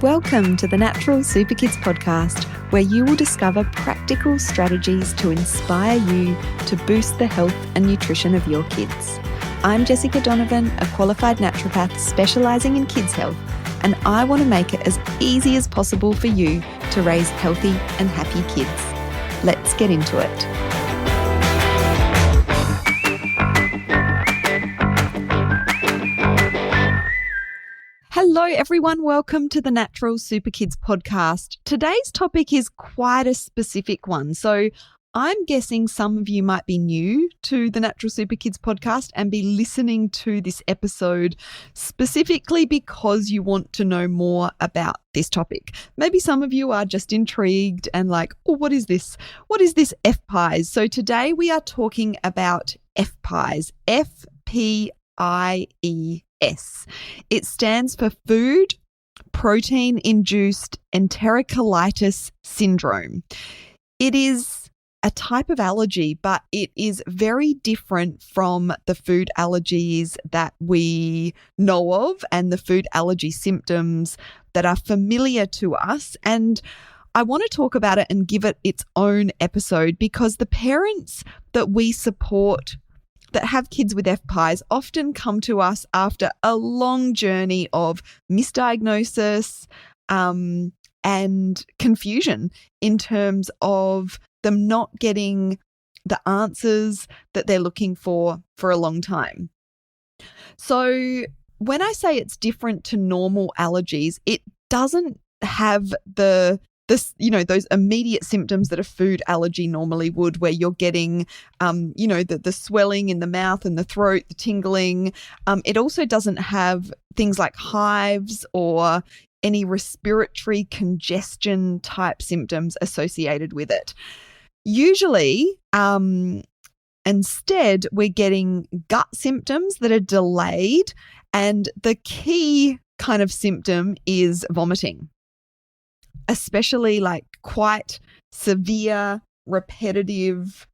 Welcome to the Natural Super Kids podcast, where you will discover practical strategies to inspire you to boost the health and nutrition of your kids. I'm Jessica Donovan, a qualified naturopath specialising in kids' health, and I want to make it as easy as possible for you to raise healthy and happy kids. Let's get into it. Hello everyone, welcome to the Natural Super Kids podcast. Today's topic is quite a specific one. So I'm guessing some of you might be new to the Natural Super Kids podcast and be listening to this episode specifically because you want to know more about this topic. Maybe some of you are just intrigued and like, oh, what is this? What is this FPIES? So today we are talking about FPIES, FPIES. It stands for Food Protein-Induced Enterocolitis Syndrome. It is a type of allergy, but it is very different from the food allergies that we know of and the food allergy symptoms that are familiar to us. And I want to talk about it and give it its own episode because the parents that we support that have kids with FPIES often come to us after a long journey of misdiagnosis and confusion in terms of them not getting the answers that they're looking for a long time. So when I say it's different to normal allergies, it doesn't have those immediate symptoms that a food allergy normally would, where you're getting, the swelling in the mouth and the throat, the tingling. It also doesn't have things like hives or any respiratory congestion type symptoms associated with it. Usually, instead, we're getting gut symptoms that are delayed, and the key kind of symptom is vomiting, especially like quite severe, repetitive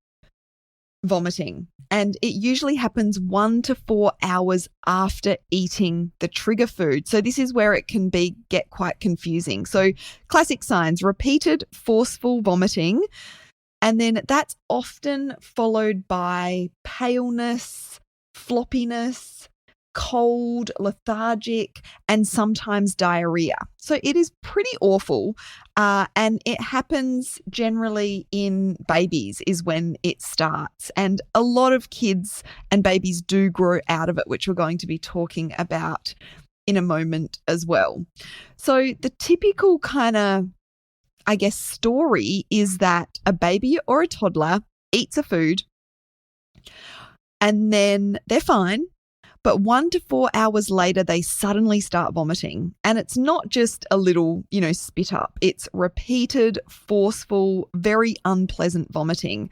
vomiting. And it usually happens 1 to 4 hours after eating the trigger food. So this is where it can get quite confusing. So classic signs: repeated forceful vomiting. And then that's often followed by paleness, floppiness, cold, lethargic, and sometimes diarrhea. So it is pretty awful. And it happens generally in babies is when it starts. And a lot of kids and babies do grow out of it, which we're going to be talking about in a moment as well. So the typical kind of, story is that a baby or a toddler eats a food and then they're fine. But 1 to 4 hours later, they suddenly start vomiting. And it's not just a little, spit up. It's repeated, forceful, very unpleasant vomiting.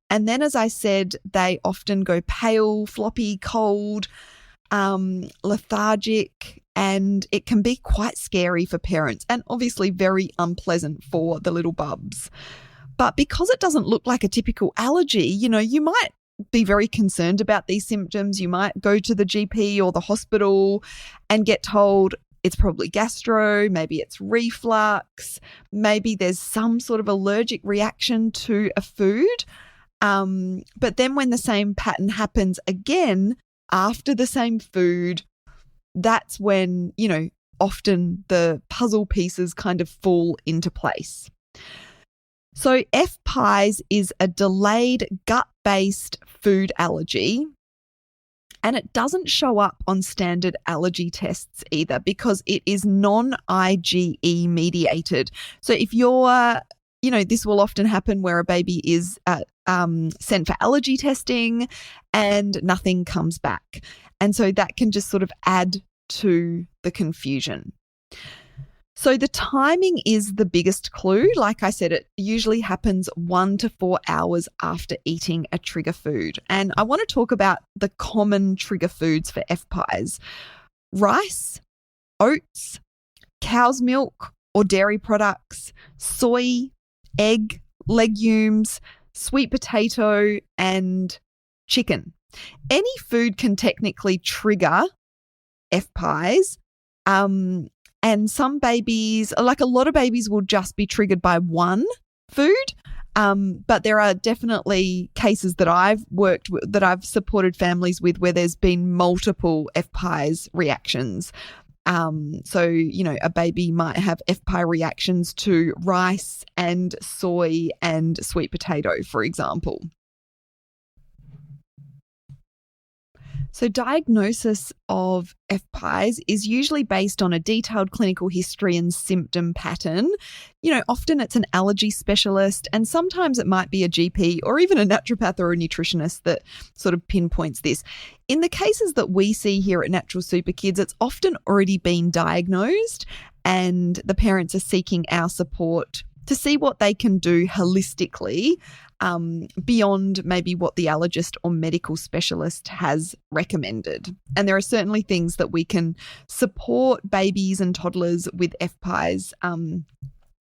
And then, as I said, they often go pale, floppy, cold, lethargic, and it can be quite scary for parents and obviously very unpleasant for the little bubs. But because it doesn't look like a typical allergy, you might be very concerned about these symptoms. You might go to the GP or the hospital and get told it's probably gastro, maybe it's reflux, maybe there's some sort of allergic reaction to a food. But then when the same pattern happens again after the same food, that's when, often the puzzle pieces kind of fall into place. So FPIES is a delayed gut-based food allergy, and it doesn't show up on standard allergy tests either because it is non-IgE mediated. So if you're, this will often happen where a baby is sent for allergy testing and nothing comes back. And so that can just sort of add to the confusion. So the timing is the biggest clue. Like I said, it usually happens 1 to 4 hours after eating a trigger food. And I want to talk about the common trigger foods for FPIES: rice, oats, cow's milk or dairy products, soy, egg, legumes, sweet potato, and chicken. Any food can technically trigger FPIES. And some babies, like a lot of babies, will just be triggered by one food. But there are definitely cases that I've worked with, that I've supported families with, where there's been multiple FPIES reactions. So, a baby might have FPI reactions to rice and soy and sweet potato, for example. So diagnosis of FPIES is usually based on a detailed clinical history and symptom pattern. Often it's an allergy specialist, and sometimes it might be a GP or even a naturopath or a nutritionist that sort of pinpoints this. In the cases that we see here at Natural Super Kids, it's often already been diagnosed, and the parents are seeking our support to see what they can do holistically, beyond maybe what the allergist or medical specialist has recommended. And there are certainly things that we can support babies and toddlers with FPIES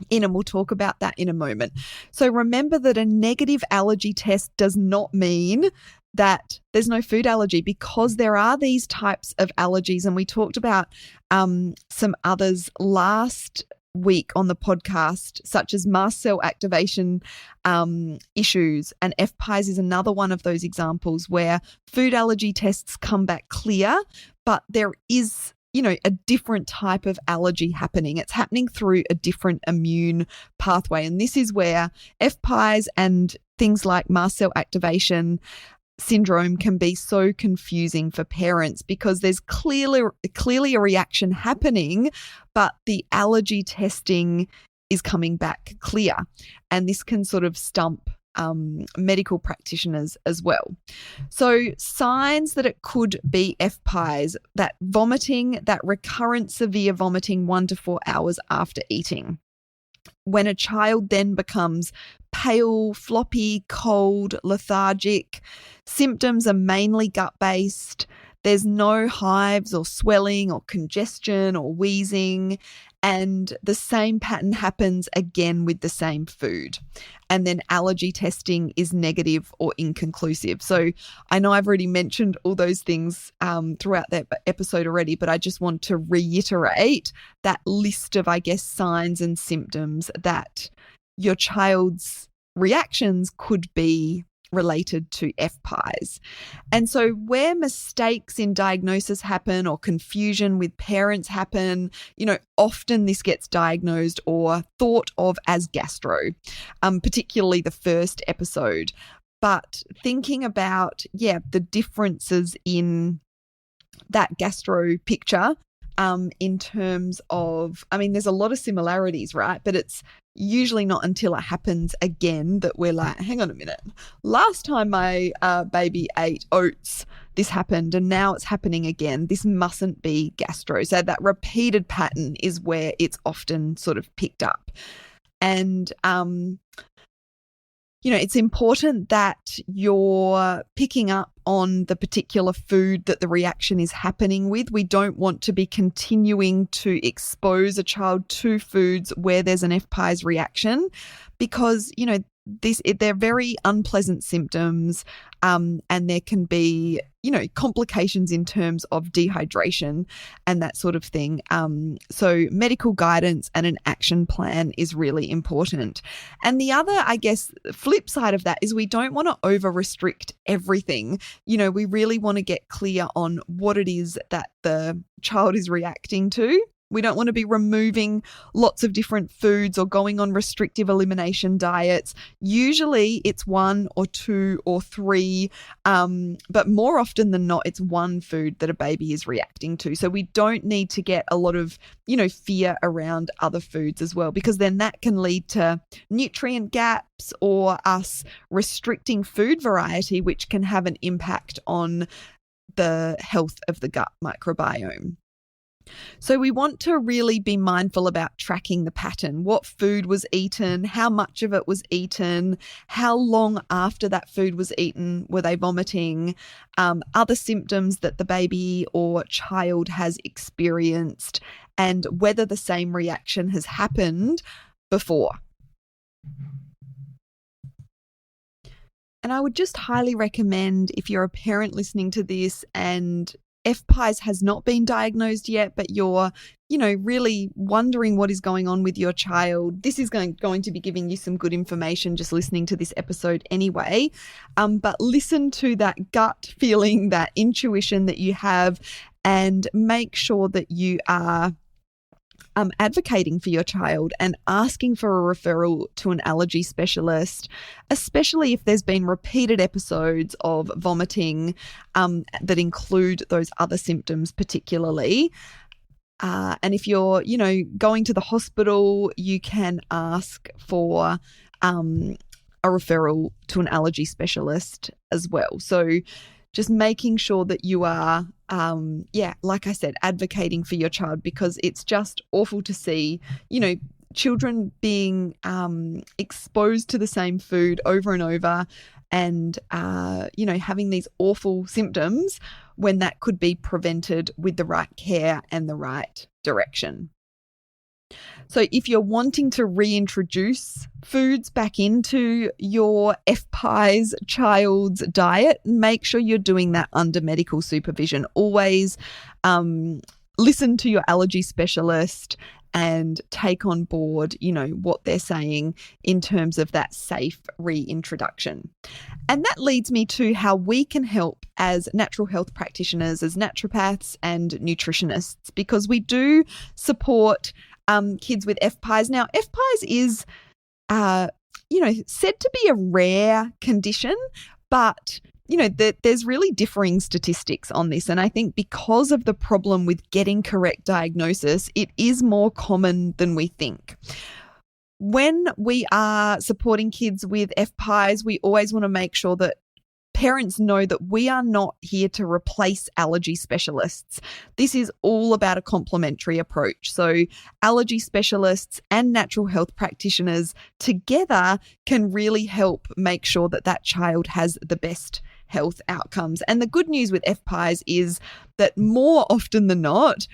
in, and we'll talk about that in a moment. So remember that a negative allergy test does not mean that there's no food allergy, because there are these types of allergies, and we talked about some others last week on the podcast, such as mast cell activation issues, and FPIES is another one of those examples where food allergy tests come back clear, but there is a different type of allergy happening. It's happening through a different immune pathway, and this is where FPIES and things like mast cell activation syndrome can be so confusing for parents, because there's clearly a reaction happening, but the allergy testing is coming back clear, and this can sort of stump medical practitioners as well. So signs that it could be FPIES: that vomiting, that recurrent severe vomiting 1 to 4 hours after eating. When a child then becomes pale, floppy, cold, lethargic, symptoms are mainly gut-based, there's no hives or swelling or congestion or wheezing, and the same pattern happens again with the same food. And then allergy testing is negative or inconclusive. So I know I've already mentioned all those things throughout that episode already, but I just want to reiterate that list of, signs and symptoms that your child's reactions could be related to FPIES. And so where mistakes in diagnosis happen or confusion with parents happen, often this gets diagnosed or thought of as gastro, particularly the first episode. But thinking about, the differences in that gastro picture, in terms of, there's a lot of similarities, right? But it's usually not until it happens again that we're like, hang on a minute, last time my baby ate oats, this happened, and now it's happening again. This mustn't be gastro. So that repeated pattern is where it's often sort of picked up. And it's important that you're picking up on the particular food that the reaction is happening with. We don't want to be continuing to expose a child to foods where there's an FPIES reaction, because, they're very unpleasant symptoms, and there can be, complications in terms of dehydration and that sort of thing. So medical guidance and an action plan is really important. And the other, flip side of that is we don't want to over restrict everything. We really want to get clear on what it is that the child is reacting to. We don't want to be removing lots of different foods or going on restrictive elimination diets. Usually it's 1 or 2 or 3, but more often than not, it's one food that a baby is reacting to. So we don't need to get a lot of, fear around other foods as well, because then that can lead to nutrient gaps or us restricting food variety, which can have an impact on the health of the gut microbiome. So we want to really be mindful about tracking the pattern. What food was eaten, how much of it was eaten, how long after that food was eaten were they vomiting, other symptoms that the baby or child has experienced, and whether the same reaction has happened before. And I would just highly recommend, if you're a parent listening to this and FPIES has not been diagnosed yet, but you're really wondering what is going on with your child, this is going to be giving you some good information just listening to this episode anyway. But listen to that gut feeling, that intuition that you have, and make sure that you are advocating for your child and asking for a referral to an allergy specialist, especially if there's been repeated episodes of vomiting that include those other symptoms particularly. And if you're, going to the hospital, you can ask for a referral to an allergy specialist as well. So just making sure that you are, like I said, advocating for your child, because it's just awful to see, children being exposed to the same food over and over and, having these awful symptoms when that could be prevented with the right care and the right direction. So if you're wanting to reintroduce foods back into your FPIES child's diet, make sure you're doing that under medical supervision. Always listen to your allergy specialist and take on board, what they're saying in terms of that safe reintroduction. And that leads me to how we can help as natural health practitioners, as naturopaths and nutritionists, because we do support kids with FPIES. Now, FPIES is, said to be a rare condition, but there's really differing statistics on this. And I think because of the problem with getting correct diagnosis, it is more common than we think. When we are supporting kids with FPIES, we always want to make sure that parents know that we are not here to replace allergy specialists. This is all about a complementary approach. So allergy specialists and natural health practitioners together can really help make sure that that child has the best health outcomes. And the good news with FPIES is that more often than not,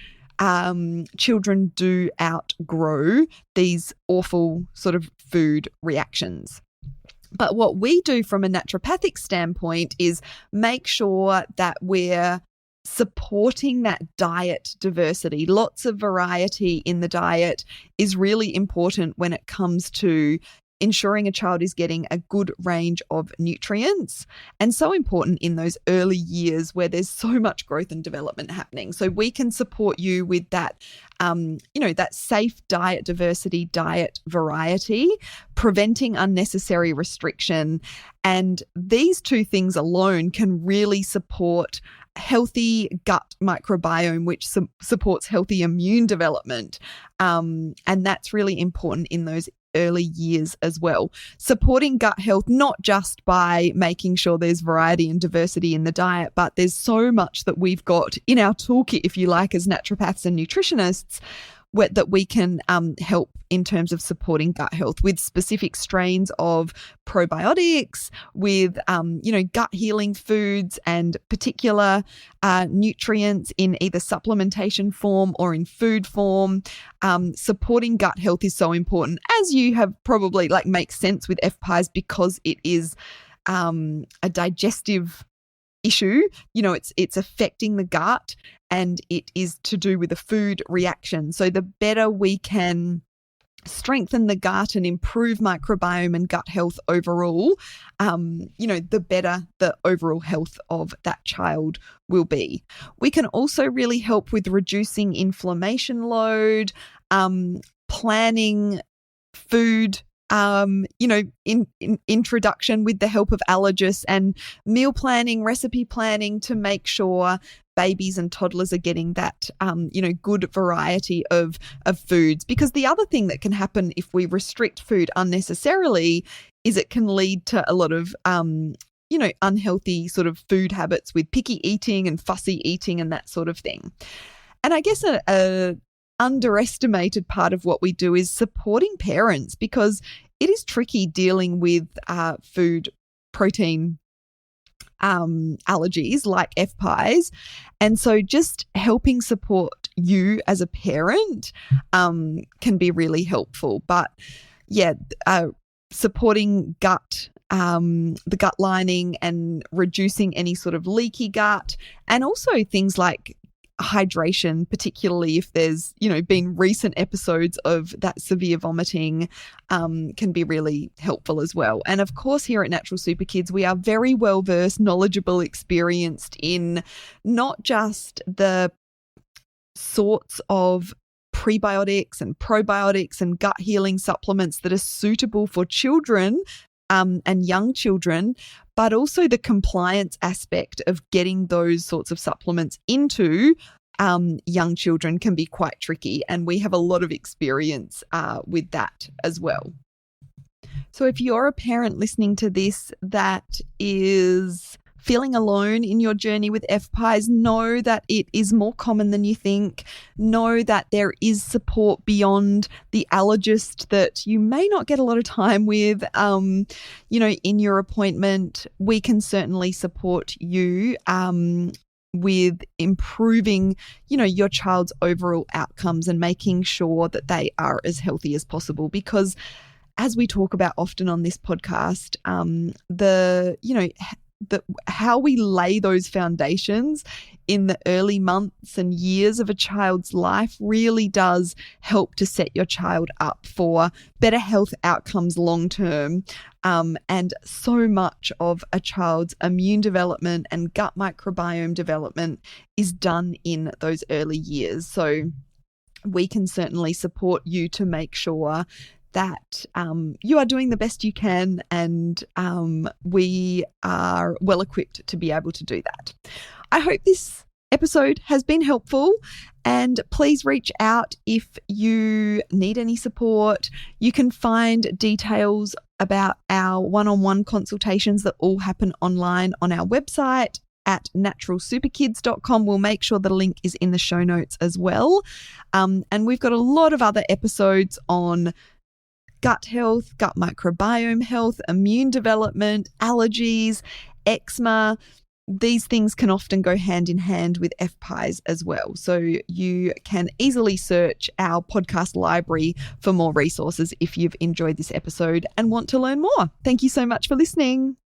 children do outgrow these awful sort of food reactions. But what we do from a naturopathic standpoint is make sure that we're supporting that diet diversity. Lots of variety in the diet is really important when it comes to ensuring a child is getting a good range of nutrients, and so important in those early years where there's so much growth and development happening. So we can support you with that, that safe diet diversity, diet variety, preventing unnecessary restriction. And these two things alone can really support healthy gut microbiome, which supports healthy immune development. And that's really important in those early years as well. Supporting gut health, not just by making sure there's variety and diversity in the diet, but there's so much that we've got in our toolkit, if you like, as naturopaths and nutritionists, that we can help in terms of supporting gut health with specific strains of probiotics, with, gut healing foods and particular nutrients in either supplementation form or in food form. Supporting gut health is so important, as you have probably makes sense with FPIES, because it is a digestive issue. It's affecting the gut, and it is to do with a food reaction. So the better we can strengthen the gut and improve microbiome and gut health overall, the better the overall health of that child will be. We can also really help with reducing inflammation load, planning food in introduction with the help of allergists, and meal planning, recipe planning to make sure babies and toddlers are getting that, good variety of foods. Because the other thing that can happen if we restrict food unnecessarily is it can lead to a lot of, unhealthy sort of food habits with picky eating and fussy eating and that sort of thing. And I guess a underestimated part of what we do is supporting parents, because it is tricky dealing with food protein allergies like FPIES. And so just helping support you as a parent can be really helpful. But supporting gut, the gut lining, and reducing any sort of leaky gut, and also things like hydration, particularly if there's, been recent episodes of that severe vomiting, can be really helpful as well. And of course, here at Natural Super Kids, we are very well versed, knowledgeable, experienced in not just the sorts of prebiotics and probiotics and gut healing supplements that are suitable for children and young children, but also the compliance aspect of getting those sorts of supplements into young children can be quite tricky. And we have a lot of experience with that as well. So if you're a parent listening to this that is feeling alone in your journey with FPIES, know that it is more common than you think. Know that there is support beyond the allergist that you may not get a lot of time with, in your appointment. We can certainly support you with improving, your child's overall outcomes and making sure that they are as healthy as possible. Because as we talk about often on this podcast, how we lay those foundations in the early months and years of a child's life really does help to set your child up for better health outcomes long term. And so much of a child's immune development and gut microbiome development is done in those early years. So we can certainly support you to make sure that you are doing the best you can, and we are well equipped to be able to do that. I hope this episode has been helpful, and please reach out if you need any support. You can find details about our one-on-one consultations that all happen online on our website at naturalsuperkids.com. We'll make sure the link is in the show notes as well. And we've got a lot of other episodes on gut health, gut microbiome health, immune development, allergies, eczema. These things can often go hand in hand with FPIES as well. So you can easily search our podcast library for more resources if you've enjoyed this episode and want to learn more. Thank you so much for listening.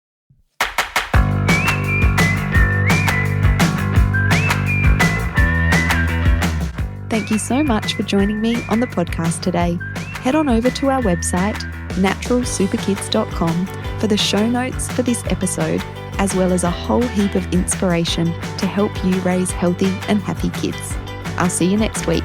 Thank you so much for joining me on the podcast today. Head on over to our website, naturalsuperkids.com, for the show notes for this episode, as well as a whole heap of inspiration to help you raise healthy and happy kids. I'll see you next week.